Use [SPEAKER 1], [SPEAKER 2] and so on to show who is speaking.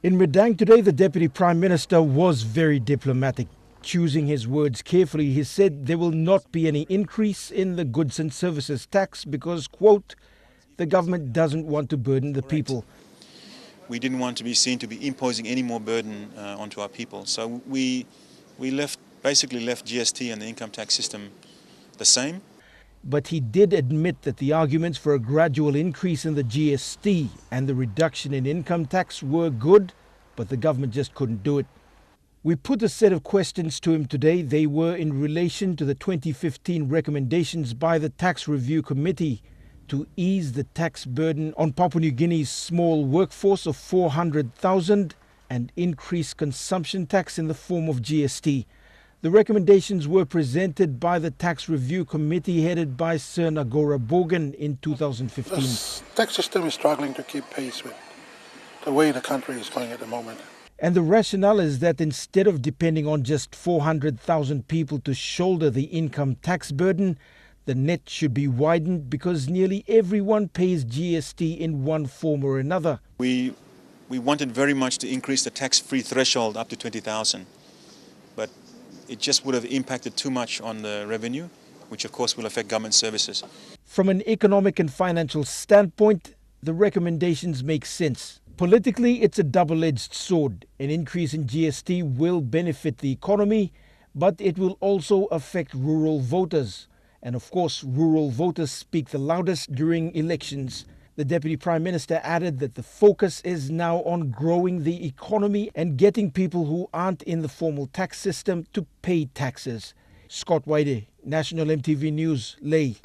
[SPEAKER 1] In Madang today, the Deputy Prime Minister was very diplomatic. Choosing his words carefully, he said there will not be any increase in the goods and services tax because, quote, the government doesn't want to burden the people.
[SPEAKER 2] We didn't want to be seen to be imposing any more burden onto our people. So we basically left GST and the income tax system the same.
[SPEAKER 1] But he did admit that the arguments for a gradual increase in the GST and the reduction in income tax were good, but the government just couldn't do it. We put a set of questions to him today. They were in relation to the 2015 recommendations by the Tax Review Committee to ease the tax burden on Papua New Guinea's small workforce of 400,000 and increase consumption tax in the form of GST. The recommendations were presented by the Tax Review Committee headed by Sir Nagora Bogan in 2015.
[SPEAKER 3] The tax system is struggling to keep pace with the way the country is going at the moment.
[SPEAKER 1] And the rationale is that instead of depending on just 400,000 people to shoulder the income tax burden, the net should be widened because nearly everyone pays GST in one form or another.
[SPEAKER 2] We wanted very much to increase the tax-free threshold up to 20,000, but it just would have impacted too much on the revenue, which of course will affect government services.
[SPEAKER 1] From an economic and financial standpoint, the recommendations make sense. Politically, it's a double-edged sword. An increase in GST will benefit the economy, but it will also affect rural voters. And of course, rural voters speak the loudest during elections. The Deputy Prime Minister added that the focus is now on growing the economy and getting people who aren't in the formal tax system to pay taxes. Scott Waide, National EMTV News, Lae.